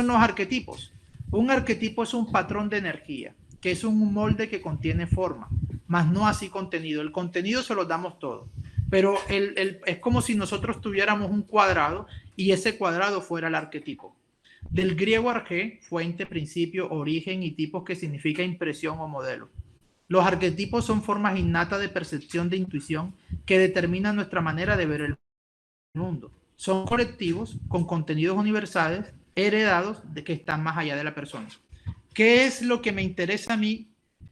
son los arquetipos? Un arquetipo es un patrón de energía, que es un molde que contiene forma, más no así contenido. El contenido se lo damos todo, pero es como si nosotros tuviéramos un cuadrado y ese cuadrado fuera el arquetipo. Del griego arqué, fuente, principio, origen y tipos, que significa impresión o modelo. Los arquetipos son formas innatas de percepción, de intuición, que determinan nuestra manera de ver el mundo. Son colectivos con contenidos universales heredados de que están más allá de la persona. ¿Qué es lo que me interesa a mí?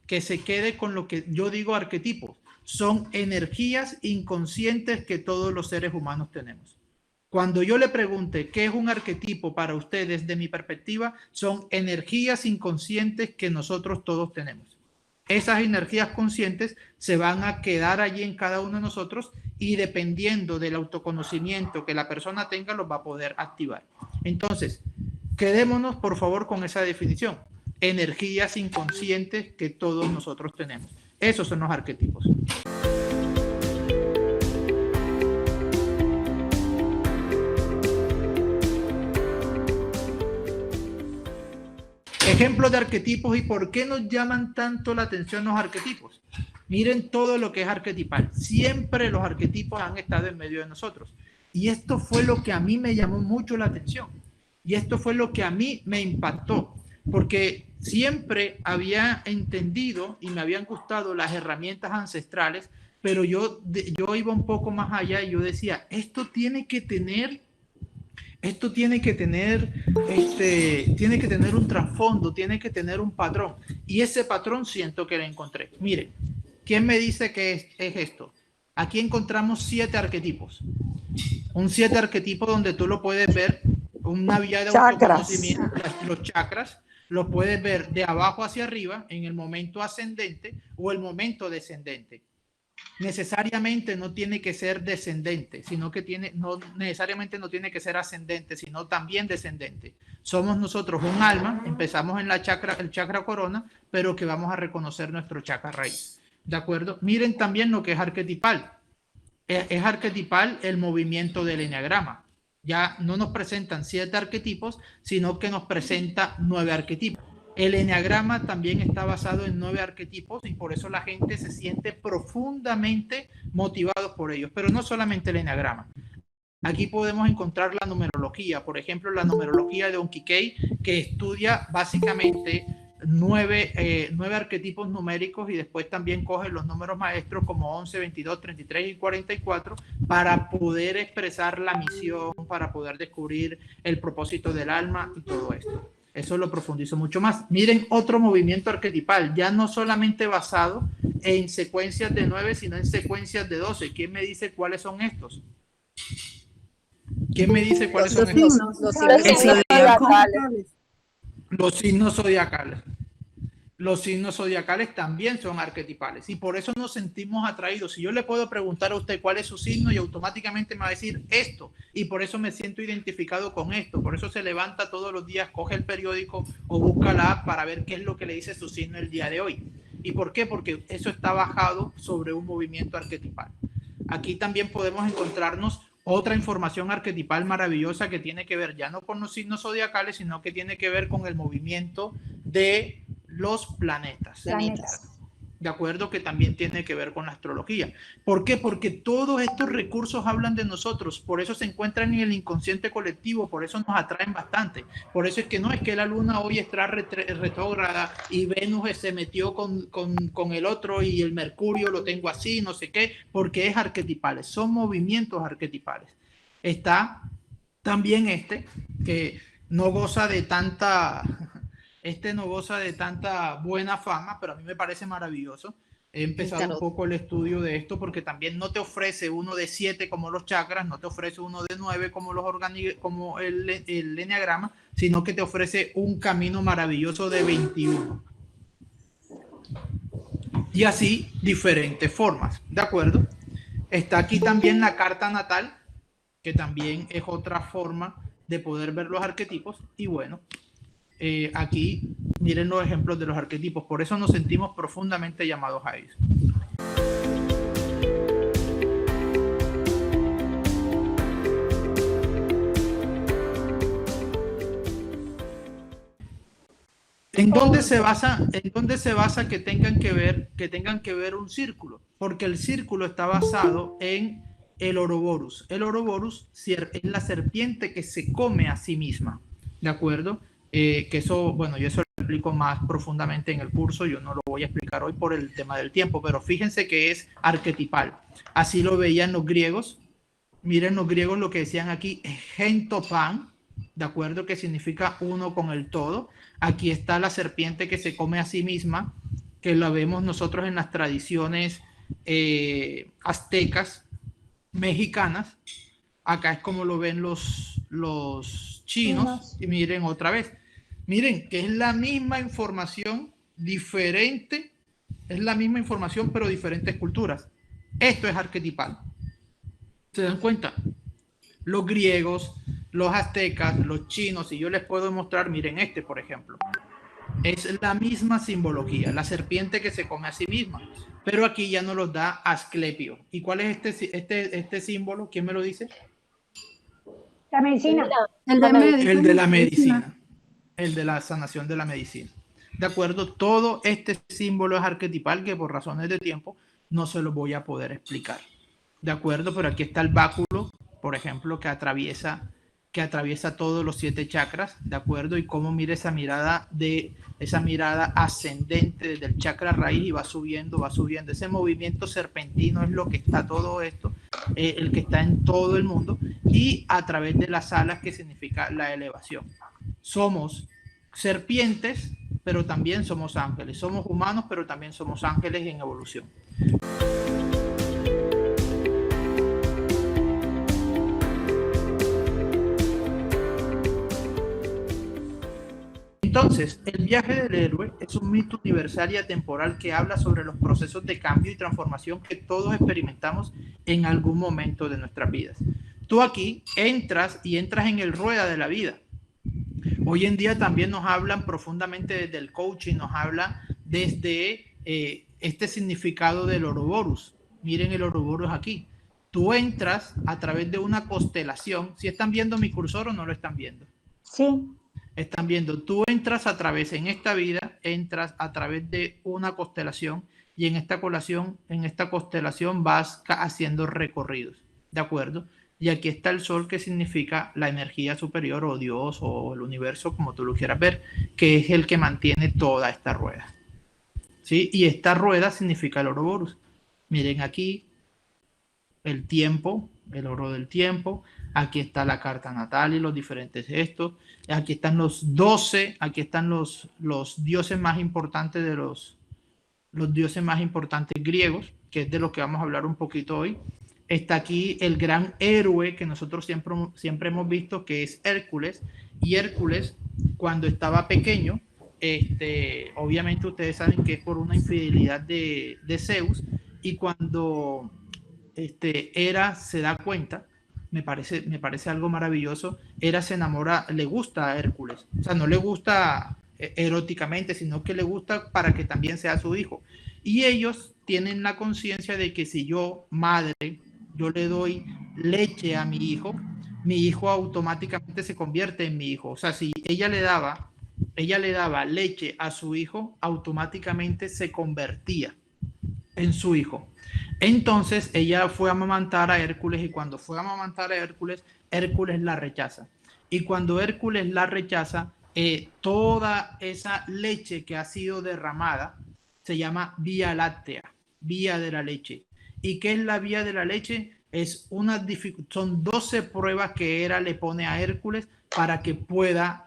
Que se quede con lo que yo digo arquetipos. Son energías inconscientes que todos los seres humanos tenemos. Cuando yo le pregunte qué es un arquetipo para ustedes, de mi perspectiva, son energías inconscientes que nosotros todos tenemos. Esas energías conscientes se van a quedar allí en cada uno de nosotros y dependiendo del autoconocimiento que la persona tenga, los va a poder activar. Entonces, quedémonos por favor con esa definición. Energías inconscientes que todos nosotros tenemos. Esos son los arquetipos. Ejemplos de arquetipos y por qué nos llaman tanto la atención los arquetipos. Miren todo lo que es arquetipal. Siempre los arquetipos han estado en medio de nosotros. Y esto fue lo que a mí me llamó mucho la atención. Y esto fue lo que a mí me impactó. Porque siempre había entendido y me habían gustado las herramientas ancestrales, pero yo iba un poco más allá y yo decía, esto tiene que tener un trasfondo, tiene que tener un patrón. Y ese patrón siento que lo encontré. Miren, ¿quién me dice que es esto? Aquí encontramos 7 arquetipos. Un 7 arquetipos donde tú lo puedes ver, una vía de autoconocimiento, los chakras, los puedes ver de abajo hacia arriba en el momento ascendente o el momento descendente. Necesariamente no tiene que ser descendente, sino que no necesariamente no tiene que ser ascendente, sino también descendente. Somos nosotros un alma, empezamos en el chakra corona, pero que vamos a reconocer nuestro chakra raíz. ¿De acuerdo? Miren también lo que es arquetipal. Es arquetipal el movimiento del eneagrama. Ya no nos presentan 7 arquetipos, sino que nos presenta 9 arquetipos. El eneagrama también está basado en 9 arquetipos y por eso la gente se siente profundamente motivados por ellos. Pero no solamente el eneagrama. Aquí podemos encontrar la numerología. Por ejemplo, la numerología de Onkikei, que estudia básicamente 9 arquetipos numéricos y después también coge los números maestros como 11, 22, 33 y 44 para poder expresar la misión, para poder descubrir el propósito del alma y todo esto. Eso lo profundizo mucho más. Miren otro movimiento arquetipal, ya no solamente basado en secuencias de 9, sino en secuencias de 12. ¿Quién me dice cuáles son estos? ¿Quién me dice cuáles son estos? Los signos zodiacales. Los signos zodiacales también son arquetipales y por eso nos sentimos atraídos. Si yo le puedo preguntar a usted cuál es su signo y automáticamente me va a decir esto y por eso me siento identificado con esto. Por eso se levanta todos los días, coge el periódico o busca la app para ver qué es lo que le dice su signo el día de hoy. ¿Y por qué? Porque eso está bajado sobre un movimiento arquetipal. Aquí también podemos encontrarnos otra información arquetipal maravillosa que tiene que ver ya no con los signos zodiacales, sino que tiene que ver con el movimiento de los planetas. De acuerdo, que también tiene que ver con la astrología. ¿Por qué? Porque todos estos recursos hablan de nosotros, por eso se encuentran en el inconsciente colectivo, por eso nos atraen bastante. Por eso es que no es que la luna hoy está retrógrada y Venus se metió con el otro y el Mercurio lo tengo así, no sé qué, porque es arquetipales, son movimientos arquetipales. Está también que no goza de tanta buena fama, pero a mí me parece maravilloso. He empezado un poco el estudio de esto porque también no te ofrece uno de 7 como los chakras, no te ofrece uno de 9 como el eneagrama, sino que te ofrece un camino maravilloso de 21. Y así diferentes formas, ¿de acuerdo? Está aquí también la carta natal, que también es otra forma de poder ver los arquetipos y bueno, aquí miren los ejemplos de los arquetipos, por eso nos sentimos profundamente llamados a ellos. ¿En dónde se basa que tengan que ver un círculo? Porque el círculo está basado en el Ouroboros. El Ouroboros es la serpiente que se come a sí misma, ¿de acuerdo? Que eso, bueno, yo eso lo explico más profundamente en el curso, yo no lo voy a explicar hoy por el tema del tiempo, pero fíjense que es arquetipal. Así lo veían los griegos. Miren los griegos lo que decían aquí, gentopan, ¿de acuerdo? Que significa uno con el todo. Aquí está la serpiente que se come a sí misma, que la vemos nosotros en las tradiciones aztecas, mexicanas. Acá es como lo ven los chinos. Y miren otra vez. Miren que es la misma información, diferente. Es la misma información, pero diferentes culturas. Esto es arquetipal. ¿Se dan cuenta? Los griegos, los aztecas, los chinos, y yo les puedo mostrar, miren este, por ejemplo. Es la misma simbología, la serpiente que se come a sí misma. Pero aquí ya nos lo da Asclepio. ¿Y cuál es este símbolo? ¿Quién me lo dice? La medicina. El de la medicina. El de la sanación de la medicina. ¿De acuerdo? Todo este símbolo es arquetipal que por razones de tiempo no se lo voy a poder explicar. ¿De acuerdo? Pero aquí está el báculo, por ejemplo, que atraviesa todos los 7 chakras, ¿de acuerdo? Y cómo mira esa mirada ascendente desde el chakra raíz y va subiendo. Ese movimiento serpentino es lo que está todo esto, el que está en todo el mundo, y a través de las alas, que significa la elevación. Somos serpientes, pero también somos ángeles. Somos humanos, pero también somos ángeles en evolución. Entonces, el viaje del héroe es un mito universal y atemporal que habla sobre los procesos de cambio y transformación que todos experimentamos en algún momento de nuestras vidas. Tú aquí entras en el rueda de la vida. Hoy en día también nos hablan profundamente desde el coaching, nos habla desde este significado del Ouroboros. Miren el Ouroboros aquí. Tú entras a través de una constelación. ¿Si están viendo mi cursor o no lo están viendo? Sí. Están viendo, tú entras a través, en esta vida, entras a través de una constelación y en esta constelación vas haciendo recorridos, ¿de acuerdo? Y aquí está el sol, que significa la energía superior o Dios o el universo, como tú lo quieras ver, que es el que mantiene toda esta rueda, ¿sí? Y esta rueda significa el Ouroboros. Miren aquí el tiempo, el oro del tiempo. Aquí está la carta natal y los diferentes gestos. Aquí están los 12, aquí están los dioses más importantes de los dioses más importantes griegos, que es de los que vamos a hablar un poquito hoy. Está aquí el gran héroe que nosotros siempre hemos visto, que es Hércules. Y Hércules, cuando estaba pequeño, obviamente ustedes saben que es por una infidelidad de Zeus, y cuando Hera se da cuenta, me parece algo maravilloso. Hera se enamora, le gusta a Hércules, o sea, no le gusta eróticamente, sino que le gusta para que también sea su hijo. Y ellos tienen la conciencia de que si yo, madre, yo le doy leche a mi hijo automáticamente se convierte en mi hijo. O sea, si ella le daba leche a su hijo, automáticamente se convertía en su hijo. Entonces ella fue a amamantar a Hércules, y cuando fue a amamantar a Hércules, Hércules la rechaza. Y cuando Hércules la rechaza, toda esa leche que ha sido derramada se llama vía láctea, vía de la leche. ¿Y qué es la vía de la leche? Son 12 pruebas que Hera le pone a Hércules para que pueda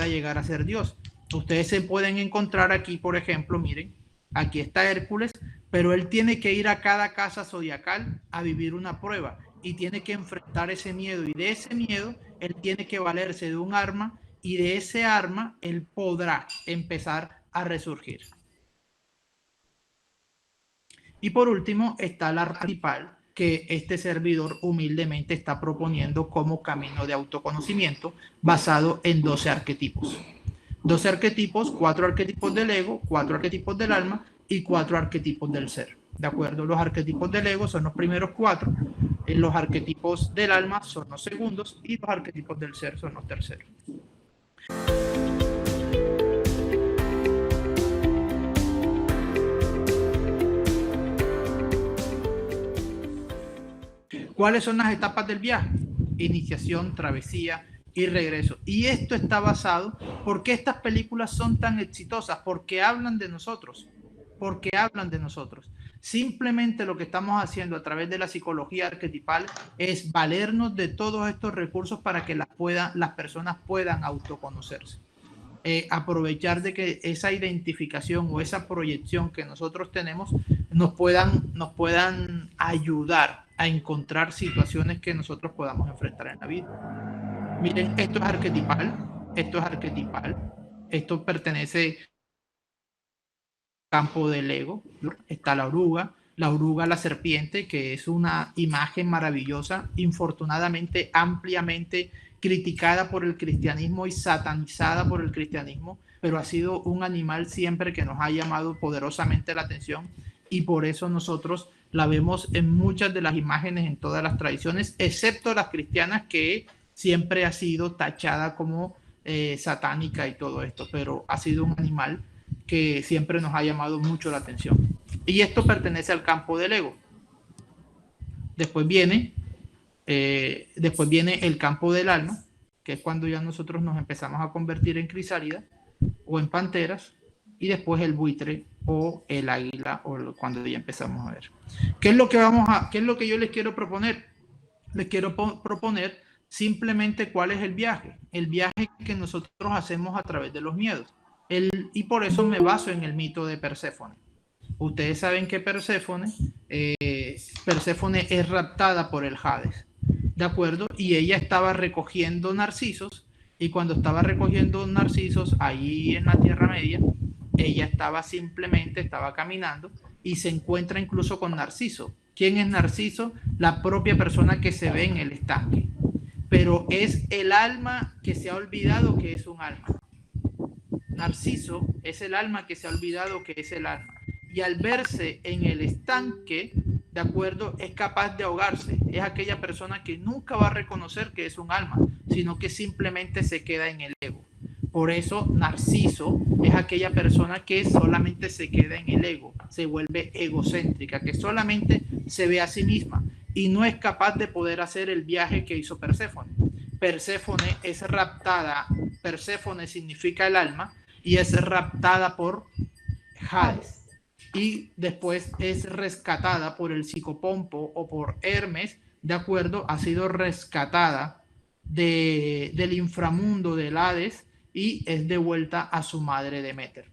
llegar a ser Dios. Ustedes se pueden encontrar aquí, por ejemplo, miren, aquí está Hércules, pero él tiene que ir a cada casa zodiacal a vivir una prueba y tiene que enfrentar ese miedo, y de ese miedo él tiene que valerse de un arma, y de ese arma él podrá empezar a resurgir. Y por último está la arquetipal, que este servidor humildemente está proponiendo como camino de autoconocimiento basado en 12 arquetipos. 12 arquetipos, 4 arquetipos del ego, 4 arquetipos del alma y 4 arquetipos del ser. ¿De acuerdo? Los arquetipos del ego son los primeros 4, los arquetipos del alma son los segundos y los arquetipos del ser son los terceros. ¿Cuáles son las etapas del viaje? Iniciación, travesía y regreso. Y esto está basado, ¿por qué estas películas son tan exitosas? Porque hablan de nosotros, porque hablan de nosotros. Simplemente lo que estamos haciendo a través de la psicología arquetipal es valernos de todos estos recursos para que las personas puedan autoconocerse. Aprovechar de que esa identificación o esa proyección que nosotros tenemos nos puedan ayudar a encontrar situaciones que nosotros podamos enfrentar en la vida. Miren, esto es arquetipal, esto pertenece al campo del ego. Está la oruga, la serpiente, que es una imagen maravillosa, infortunadamente ampliamente criticada por el cristianismo y satanizada por el cristianismo, pero ha sido un animal siempre que nos ha llamado poderosamente la atención, y por eso nosotros la vemos en muchas de las imágenes en todas las tradiciones, excepto las cristianas, que siempre ha sido tachada como satánica y todo esto, pero ha sido un animal que siempre nos ha llamado mucho la atención. Y esto pertenece al campo del ego. Después viene el campo del alma, que es cuando ya nosotros nos empezamos a convertir en crisálidas o en panteras, y después el buitre o el águila, o cuando ya empezamos a ver. ¿Qué es lo que yo les quiero proponer? Les quiero proponer simplemente cuál es el viaje que nosotros hacemos a través de los miedos. Y por eso me baso en el mito de Perséfone. Ustedes saben que Perséfone es raptada por el Hades, ¿de acuerdo? Y ella estaba recogiendo narcisos, y cuando estaba recogiendo narcisos ahí en la Tierra Media, ella estaba caminando y se encuentra incluso con Narciso. ¿Quién es Narciso? La propia persona que se ve en el estanque. Pero es el alma que se ha olvidado que es un alma. Narciso es el alma que se ha olvidado que es el alma. Y al verse en el estanque, ¿de acuerdo?, es capaz de ahogarse. Es aquella persona que nunca va a reconocer que es un alma, sino que simplemente se queda en el ego. Por eso Narciso es aquella persona que solamente se queda en el ego, se vuelve egocéntrica, que solamente se ve a sí misma y no es capaz de poder hacer el viaje que hizo Perséfone. Perséfone es raptada, Perséfone significa el alma, y es raptada por Hades. Y después es rescatada por el psicopompo o por Hermes, ¿de acuerdo? Ha sido rescatada del inframundo del Hades y es devuelta a su madre Deméter.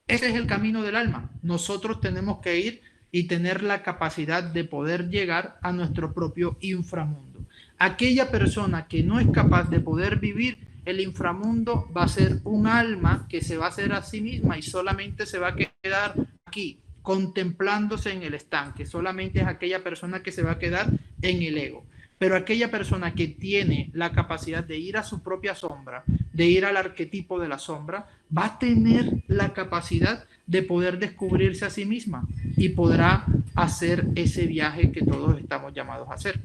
Ese es el camino del alma. Nosotros tenemos que ir y tener la capacidad de poder llegar a nuestro propio inframundo. Aquella persona que no es capaz de poder vivir el inframundo va a ser un alma que se va a hacer a sí misma y solamente se va a quedar aquí, contemplándose en el estanque. Solamente es aquella persona que se va a quedar en el ego. Pero aquella persona que tiene la capacidad de ir a su propia sombra, de ir al arquetipo de la sombra, va a tener la capacidad de poder descubrirse a sí misma y podrá hacer ese viaje que todos estamos llamados a hacer.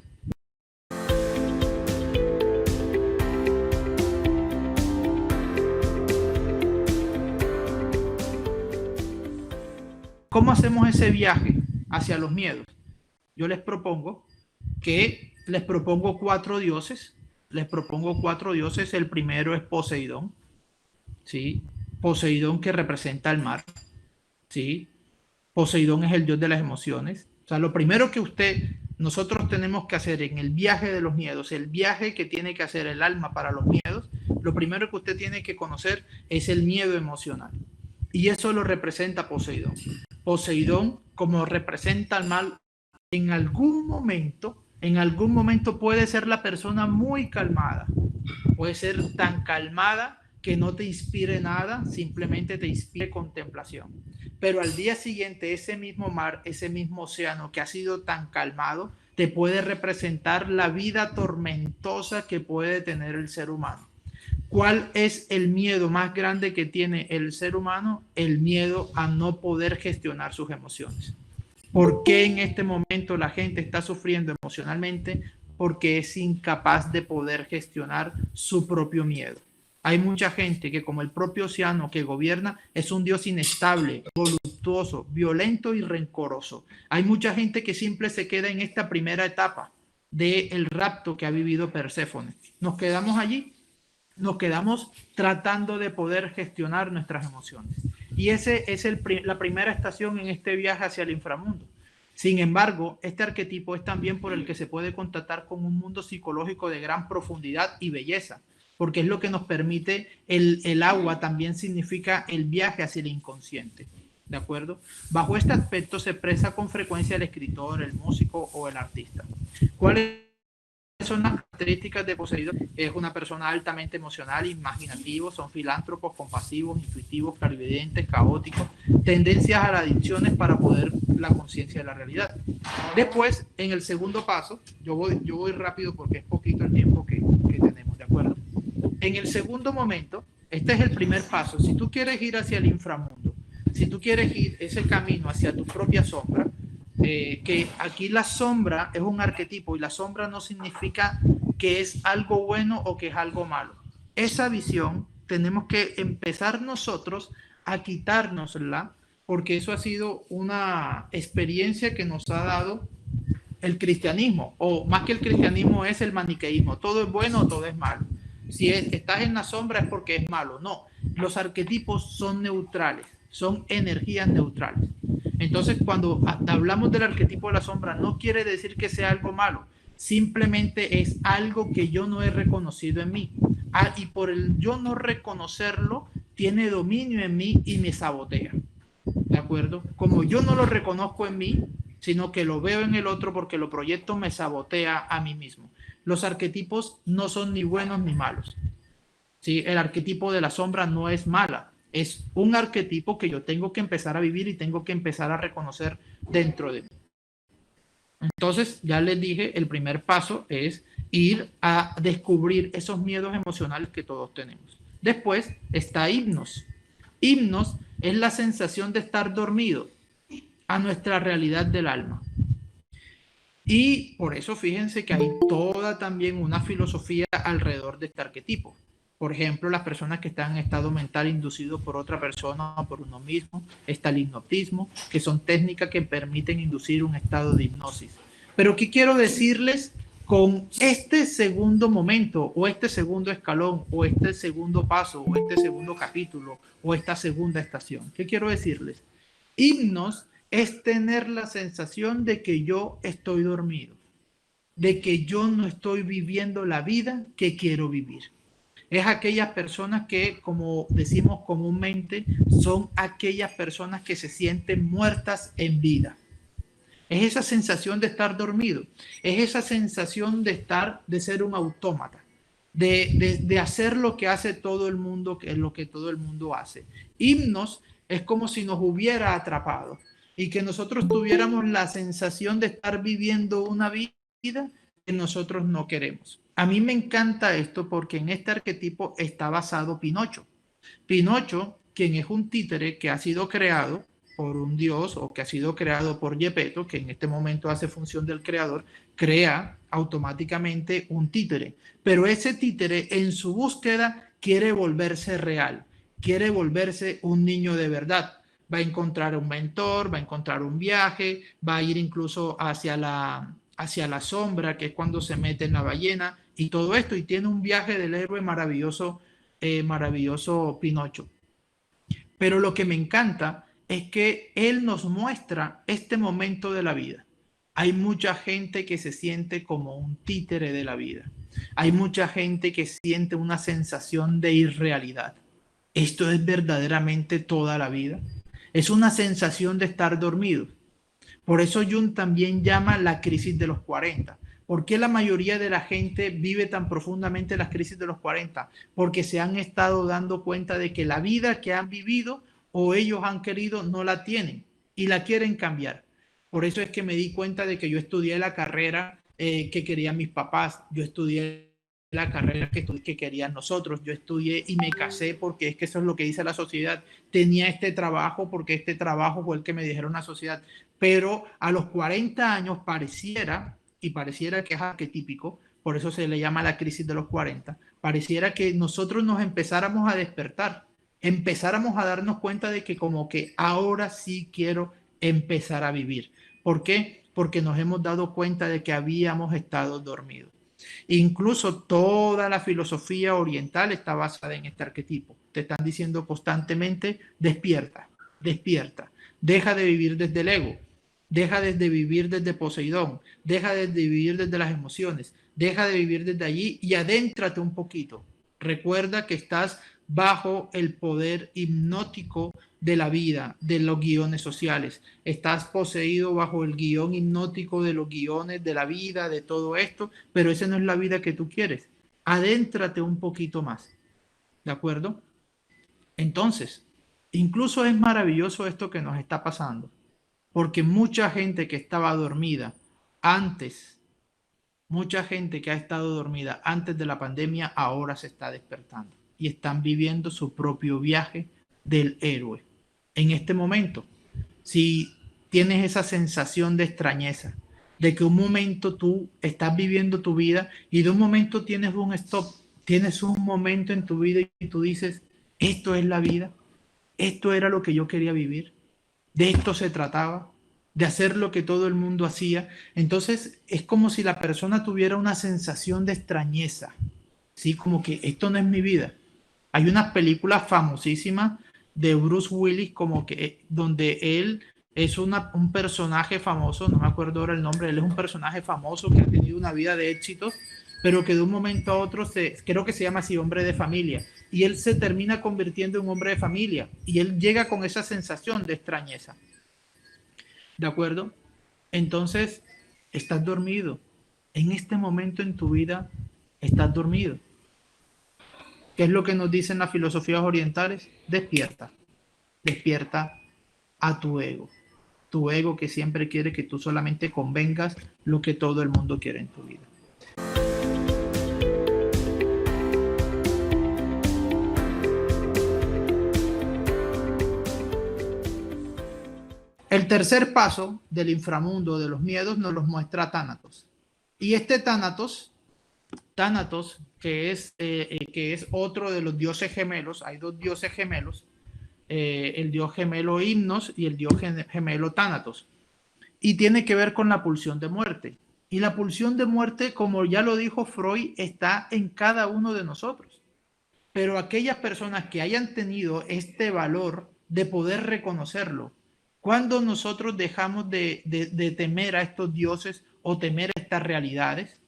¿Cómo hacemos ese viaje hacia los miedos? Yo les propongo 4 dioses. Les propongo 4 dioses. El primero es Poseidón, ¿sí? Poseidón, que representa el mar, ¿sí? Poseidón es el dios de las emociones. O sea, lo primero que nosotros tenemos que hacer en el viaje de los miedos, el viaje que tiene que hacer el alma para los miedos, lo primero que usted tiene que conocer es el miedo emocional. Y eso lo representa Poseidón. Poseidón, como representa el mal, en algún momento puede ser la persona muy calmada. Puede ser tan calmada que no te inspire nada, simplemente te inspire contemplación. Pero al día siguiente, ese mismo mar, ese mismo océano que ha sido tan calmado, te puede representar la vida tormentosa que puede tener el ser humano. ¿Cuál es el miedo más grande que tiene el ser humano? El miedo a no poder gestionar sus emociones. ¿Por qué en este momento la gente está sufriendo emocionalmente? Porque es incapaz de poder gestionar su propio miedo. Hay mucha gente que, como el propio océano que gobierna, es un dios inestable, voluptuoso, violento y rencoroso. Hay mucha gente que siempre se queda en esta primera etapa del rapto que ha vivido Perséfone. Nos quedamos allí, nos quedamos tratando de poder gestionar nuestras emociones. Y ese es la primera estación en este viaje hacia el inframundo. Sin embargo, este arquetipo es también por el que se puede contactar con un mundo psicológico de gran profundidad y belleza, porque es lo que nos permite, el agua también significa el viaje hacia el inconsciente, ¿de acuerdo? Bajo este aspecto se expresa con frecuencia el escritor, el músico o el artista. ¿Cuáles son las características de poseído? Es una persona altamente emocional, imaginativo, son filántropos, compasivos, intuitivos, clarividentes, caóticos, tendencias a las adicciones para poder la conciencia de la realidad. Después, en el segundo paso, yo voy rápido porque es poquito el tiempo que tenemos, ¿de acuerdo? En el segundo momento, este es el primer paso. Si tú quieres ir hacia el inframundo, si tú quieres ir ese camino hacia tu propia sombra, que aquí la sombra es un arquetipo y la sombra no significa que es algo bueno o que es algo malo. Esa visión tenemos que empezar nosotros a quitárnosla, porque eso ha sido una experiencia que nos ha dado el cristianismo, o más que el cristianismo es el maniqueísmo. Todo es bueno o todo es malo. Si estás en la sombra es porque es malo. No, los arquetipos son neutrales, son energías neutrales. Entonces, cuando hablamos del arquetipo de la sombra, no quiere decir que sea algo malo, simplemente es algo que yo no he reconocido en mí. Y por el yo no reconocerlo, tiene dominio en mí y me sabotea. ¿De acuerdo? Como yo no lo reconozco en mí, sino que lo veo en el otro porque lo proyecto, me sabotea a mí mismo. Los arquetipos no son ni buenos ni malos. ¿Sí? El arquetipo de la sombra no es mala. Es un arquetipo que yo tengo que empezar a vivir y tengo que empezar a reconocer dentro de mí. Entonces, ya les dije, el primer paso es ir a descubrir esos miedos emocionales que todos tenemos. Después está hipnos. Hipnos es la sensación de estar dormido a nuestra realidad del alma. Y por eso fíjense que hay toda también una filosofía alrededor de este arquetipo. Por ejemplo, las personas que están en estado mental inducido por otra persona o por uno mismo, está el hipnotismo, que son técnicas que permiten inducir un estado de hipnosis. Pero ¿qué quiero decirles con este segundo momento, o este segundo escalón, o este segundo paso, o este segundo capítulo, o esta segunda estación? ¿Qué quiero decirles? Hipnos es tener la sensación de que yo estoy dormido, de que yo no estoy viviendo la vida que quiero vivir. Es aquellas personas que, como decimos comúnmente, son aquellas personas que se sienten muertas en vida. Es esa sensación de estar dormido, es esa sensación de ser un autómata, de hacer lo que hace todo el mundo, que es lo que todo el mundo hace. Hipnos es como si nos hubiera atrapado y que nosotros tuviéramos la sensación de estar viviendo una vida que nosotros no queremos. A mí me encanta esto porque en este arquetipo está basado Pinocho. Pinocho, quien es un títere que ha sido creado por un dios o que ha sido creado por Gepetto, que en este momento hace función del creador, crea automáticamente un títere. Pero ese títere en su búsqueda quiere volverse real, quiere volverse un niño de verdad. Va a encontrar un mentor, va a encontrar un viaje, va a ir incluso hacia la sombra, que es cuando se mete en la ballena, y todo esto, y tiene un viaje del héroe maravilloso, maravilloso Pinocho. Pero lo que me encanta es que él nos muestra este momento de la vida. Hay mucha gente que se siente como un títere de la vida. Hay mucha gente que siente una sensación de irrealidad. ¿Esto es verdaderamente toda la vida? Es una sensación de estar dormido. Por eso Jung también llama la crisis de los 40. ¿Por qué la mayoría de la gente vive tan profundamente las crisis de los 40? Porque se han estado dando cuenta de que la vida que han vivido o ellos han querido no la tienen y la quieren cambiar. Por eso es que me di cuenta de que yo estudié la carrera que querían mis papás, yo estudié la carrera que querían nosotros, yo estudié y me casé porque es que eso es lo que dice la sociedad, tenía este trabajo porque este trabajo fue el que me dijeron la sociedad, pero a los 40 años pareciera que es arquetípico, por eso se le llama la crisis de los 40, pareciera que nosotros nos empezáramos a despertar, empezáramos a darnos cuenta de que como que ahora sí quiero empezar a vivir. ¿Por qué? porque nos hemos dado cuenta de que habíamos estado dormidos. Incluso toda la filosofía oriental está basada en este arquetipo. Te están diciendo constantemente, despierta, despierta, deja de vivir desde el ego, deja de vivir desde Poseidón, deja de vivir desde las emociones, deja de vivir desde allí y adéntrate un poquito. Recuerda que estás bajo el poder hipnótico de la vida, de los guiones sociales. Estás poseído bajo el guión hipnótico de los guiones de la vida, de todo esto, pero esa no es la vida que tú quieres. Adéntrate un poquito más. ¿De acuerdo? Entonces, incluso es maravilloso esto que nos está pasando, porque mucha gente que estaba dormida antes, mucha gente que ha estado dormida antes de la pandemia, ahora se está despertando y están viviendo su propio viaje del héroe. En este momento, si tienes esa sensación de extrañeza, de que un momento tú estás viviendo tu vida y de un momento tienes un stop, tienes un momento en tu vida y tú dices, esto es la vida, esto era lo que yo quería vivir, de esto se trataba, de hacer lo que todo el mundo hacía. Entonces es como si la persona tuviera una sensación de extrañeza, ¿sí? Como que esto no es mi vida. Hay unas películas famosísimas de Bruce Willis, como que donde él es un personaje famoso, no me acuerdo ahora el nombre, él es un personaje famoso que ha tenido una vida de éxitos, pero que de un momento a otro, creo que se llama así, hombre de familia, y él se termina convirtiendo en hombre de familia, y él llega con esa sensación de extrañeza. ¿De acuerdo? Entonces, estás dormido. En este momento en tu vida, estás dormido. ¿Qué es lo que nos dicen las filosofías orientales? Despierta. Despierta a tu ego. Tu ego que siempre quiere que tú solamente convengas lo que todo el mundo quiere en tu vida. El tercer paso del inframundo de los miedos nos los muestra Tánatos. Y este Tánatos, que es otro de los dioses gemelos, hay dos dioses gemelos, el dios gemelo Himnos y el dios gemelo Tánatos. Y tiene que ver con la pulsión de muerte. Y la pulsión de muerte, como ya lo dijo Freud, está en cada uno de nosotros. Pero aquellas personas que hayan tenido este valor de poder reconocerlo, cuando nosotros dejamos de temer a estos dioses o temer a estas realidades,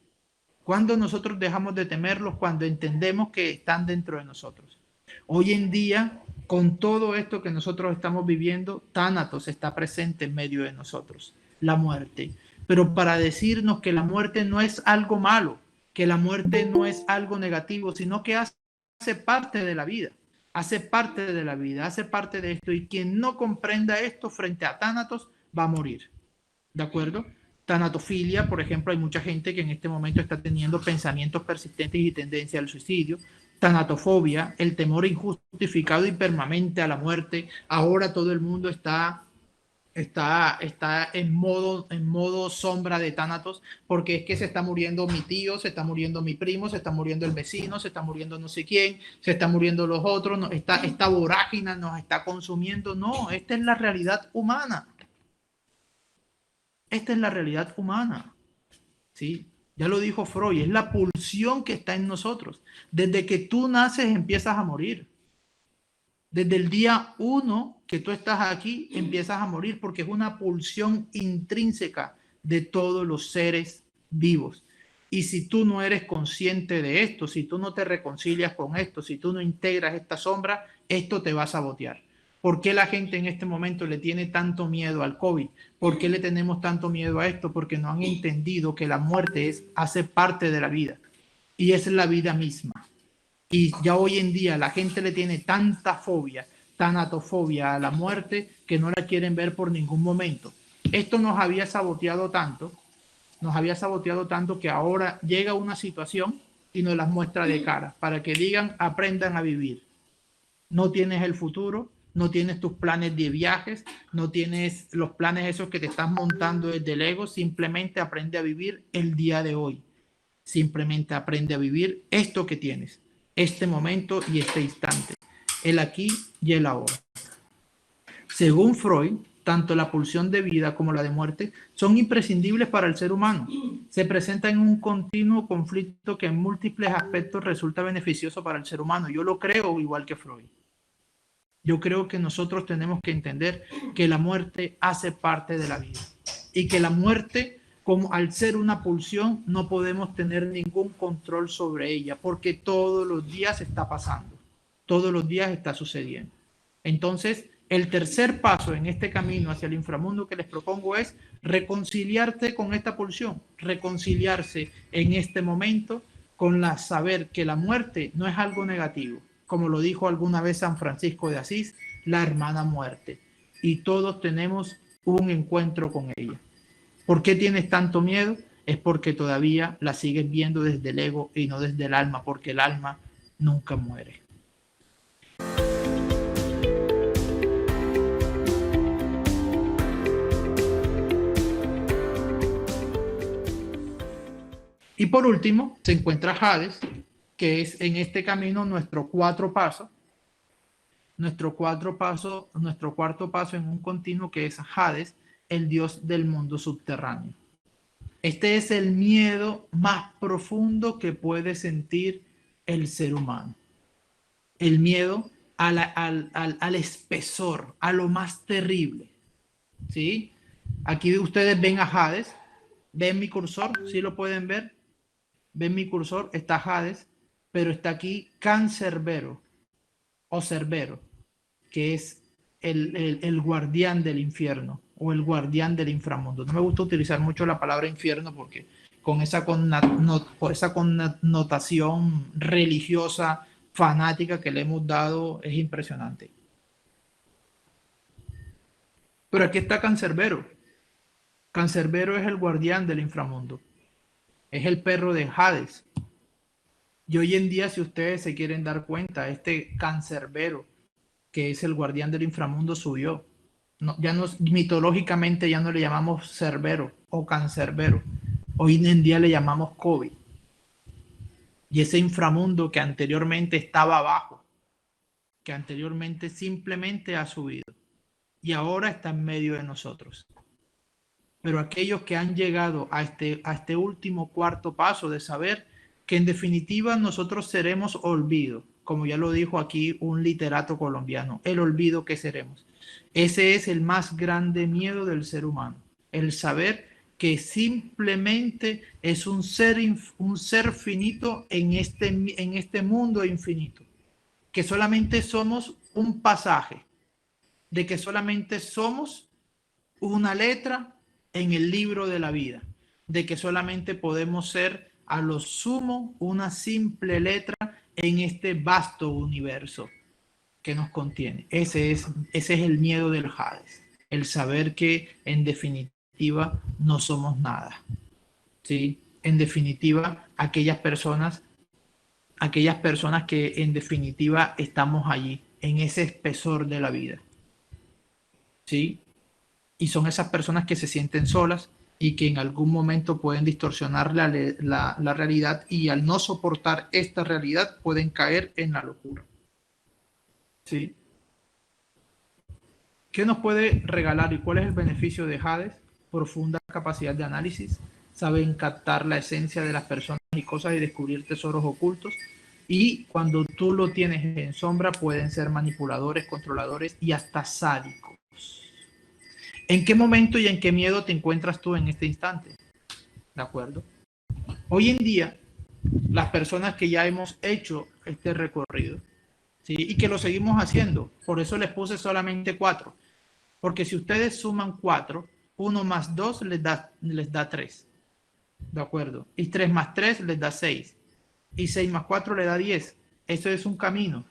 cuando nosotros dejamos de temerlos, cuando entendemos que están dentro de nosotros. Hoy en día, con todo esto que nosotros estamos viviendo, Tánatos está presente en medio de nosotros, la muerte. Pero para decirnos que la muerte no es algo malo, que la muerte no es algo negativo, sino que hace parte de la vida, hace parte de la vida, hace parte de esto. Y quien no comprenda esto frente a Tánatos va a morir. ¿De acuerdo? Tanatofilia, por ejemplo, hay mucha gente que en este momento está teniendo pensamientos persistentes y tendencia al suicidio. Tanatofobia, el temor injustificado y permanente a la muerte. Ahora todo el mundo está en modo sombra de Tánatos, porque es que se está muriendo mi tío, se está muriendo mi primo, se está muriendo el vecino, se está muriendo no sé quién, se está muriendo los otros, no, esta vorágine nos está consumiendo. No, esta es la realidad humana. Esta es la realidad humana, ¿sí? Ya lo dijo Freud, es la pulsión que está en nosotros. Desde que tú naces empiezas a morir. Desde el día 1 que tú estás aquí empiezas a morir, porque es una pulsión intrínseca de todos los seres vivos. Y si tú no eres consciente de esto, si tú no te reconcilias con esto, si tú no integras esta sombra, esto te va a sabotear. ¿Por qué la gente en este momento le tiene tanto miedo al COVID? ¿Por qué le tenemos tanto miedo a esto? Porque no han entendido que la muerte hace parte de la vida y es la vida misma. Y ya hoy en día la gente le tiene tanta fobia, tanatofobia a la muerte, que no la quieren ver por ningún momento. Esto nos había saboteado tanto que ahora llega una situación y nos las muestra de cara, para que digan, aprendan a vivir. No tienes el futuro, no tienes tus planes de viajes, no tienes los planes esos que te estás montando desde el ego, simplemente aprende a vivir el día de hoy. Simplemente aprende a vivir esto que tienes, este momento y este instante, el aquí y el ahora. Según Freud, tanto la pulsión de vida como la de muerte, son imprescindibles para el ser humano. Se presenta en un continuo conflicto que en múltiples aspectos resulta beneficioso para el ser humano. Yo lo creo igual que Freud. Yo creo que nosotros tenemos que entender que la muerte hace parte de la vida y que la muerte, como al ser una pulsión, no podemos tener ningún control sobre ella porque todos los días está pasando, todos los días está sucediendo. Entonces, el tercer paso en este camino hacia el inframundo que les propongo es reconciliarte con esta pulsión, reconciliarse en este momento con la saber que la muerte no es algo negativo, como lo dijo alguna vez San Francisco de Asís, la hermana muerte, y todos tenemos un encuentro con ella. ¿Por qué tienes tanto miedo? Es porque todavía la sigues viendo desde el ego y no desde el alma, porque el alma nunca muere. Y por último, se encuentra Hades, que es en este camino nuestro cuarto paso en un continuo que es Hades, el dios del mundo subterráneo. Este es el miedo más profundo que puede sentir el ser humano. El miedo al espesor, a lo más terrible. ¿Sí? Aquí ustedes ven a Hades, ven mi cursor, ¿sí lo pueden ver? Ven mi cursor, está Hades, pero está aquí Cancerbero o Cerbero, que es el guardián del infierno o el guardián del inframundo. No me gusta utilizar mucho la palabra infierno porque con esa connotación religiosa, fanática que le hemos dado es impresionante. Pero aquí está Cancerbero. Cancerbero es el guardián del inframundo. Es el perro de Hades. Y hoy en día, si ustedes se quieren dar cuenta, este Cancerbero, que es el guardián del inframundo, subió. No, mitológicamente ya no le llamamos Cerbero o Cancerbero. Hoy en día le llamamos COVID. Y ese inframundo que anteriormente estaba abajo, que anteriormente simplemente ha subido y ahora está en medio de nosotros. Pero aquellos que han llegado a este último cuarto paso de saber que en definitiva nosotros seremos olvido, como ya lo dijo aquí un literato colombiano, el olvido que seremos. Ese es el más grande miedo del ser humano, el saber que simplemente es un ser finito en este mundo infinito, que solamente somos un pasaje, de que solamente somos una letra en el libro de la vida, de que solamente podemos ser a lo sumo una simple letra en este vasto universo que nos contiene. Ese es el miedo del Hades, el saber que en definitiva no somos nada. ¿Sí? En definitiva, aquellas personas que en definitiva estamos allí, en ese espesor de la vida. ¿Sí? Y son esas personas que se sienten solas y que en algún momento pueden distorsionar la realidad y al no soportar esta realidad pueden caer en la locura. ¿Sí? ¿Qué nos puede regalar y cuál es el beneficio de Hades? Profunda capacidad de análisis, saben captar la esencia de las personas y cosas y descubrir tesoros ocultos. Y cuando tú lo tienes en sombra, pueden ser manipuladores, controladores y hasta sádicos. ¿En qué momento y en qué miedo te encuentras tú en este instante? ¿De acuerdo? Hoy en día, las personas que ya hemos hecho este recorrido, ¿sí? Y que lo seguimos haciendo, por eso les puse solamente 4, porque si ustedes suman 4, 1 más 2 les da 3, ¿de acuerdo? Y 3 más 3 les da 6, y 6 más 4 le da 10. Eso es un camino.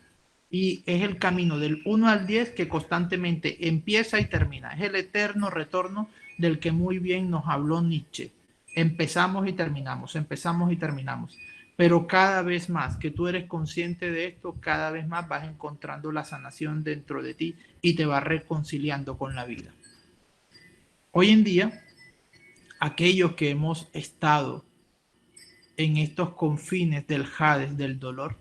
Y es el camino del 1 al 10 que constantemente empieza y termina. Es el eterno retorno del que muy bien nos habló Nietzsche. Empezamos y terminamos, empezamos y terminamos. Pero cada vez más que tú eres consciente de esto, cada vez más vas encontrando la sanación dentro de ti y te vas reconciliando con la vida. Hoy en día, aquellos que hemos estado en estos confines del Hades, del dolor,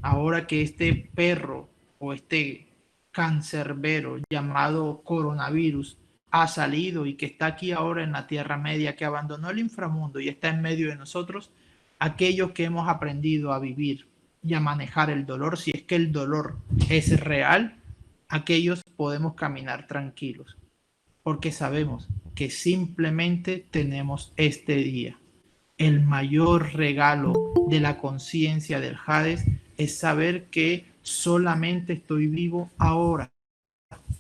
ahora que este perro o este cancerbero llamado coronavirus ha salido y que está aquí ahora en la Tierra Media, que abandonó el inframundo y está en medio de nosotros, aquellos que hemos aprendido a vivir y a manejar el dolor, si es que el dolor es real, aquellos podemos caminar tranquilos, porque sabemos que simplemente tenemos este día. El mayor regalo de la conciencia del Hades es saber que solamente estoy vivo ahora,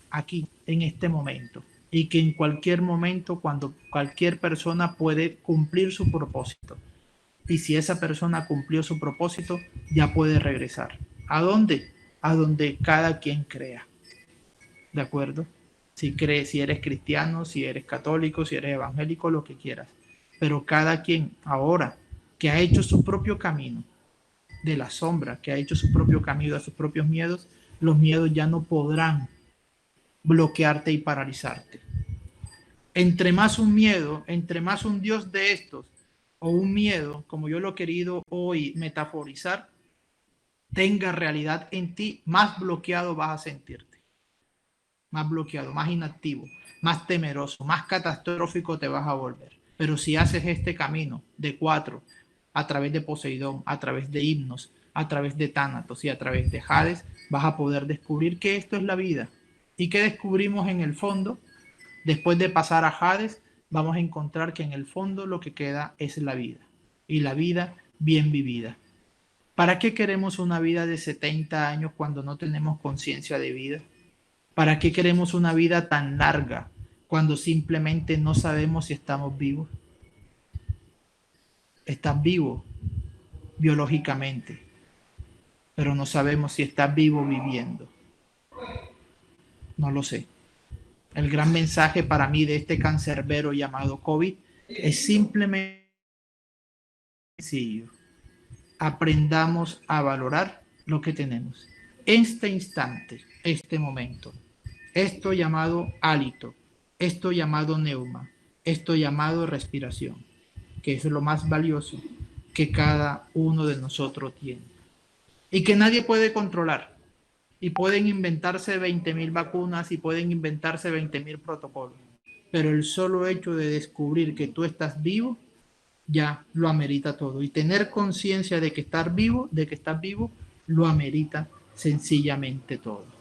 aquí, en este momento, y que en cualquier momento, cuando cualquier persona puede cumplir su propósito. Y si esa persona cumplió su propósito, ya puede regresar. ¿A dónde? A donde cada quien crea. ¿De acuerdo? Si crees, si eres cristiano, si eres católico, si eres evangélico, lo que quieras. Pero cada quien ahora que ha hecho su propio camino de la sombra, que ha hecho su propio camino a sus propios miedos, los miedos ya no podrán bloquearte y paralizarte. Entre más un miedo, entre más un Dios de estos, o un miedo, como yo lo he querido hoy metaforizar, tenga realidad en ti, más bloqueado vas a sentirte. Más bloqueado, más inactivo, más temeroso, más catastrófico te vas a volver. Pero si haces este camino de 4, a través de Poseidón, a través de himnos, a través de Tánatos y a través de Hades, vas a poder descubrir que esto es la vida. ¿Y qué descubrimos en el fondo? Después de pasar a Hades, vamos a encontrar que en el fondo lo que queda es la vida. Y la vida bien vivida. ¿Para qué queremos una vida de 70 años cuando no tenemos conciencia de vida? ¿Para qué queremos una vida tan larga cuando simplemente no sabemos si estamos vivos? Estás vivo biológicamente, pero no sabemos si estás vivo viviendo. No lo sé. El gran mensaje para mí de este cancerbero llamado COVID es simplemente sencillo. Aprendamos a valorar lo que tenemos. Este instante, este momento, esto llamado hálito, esto llamado neuma, esto llamado respiración, que es lo más valioso que cada uno de nosotros tiene y que nadie puede controlar. Y pueden inventarse 20.000 vacunas y pueden inventarse 20.000 protocolos, pero el solo hecho de descubrir que tú estás vivo ya lo amerita todo, y tener conciencia de que estás vivo, lo amerita sencillamente todo.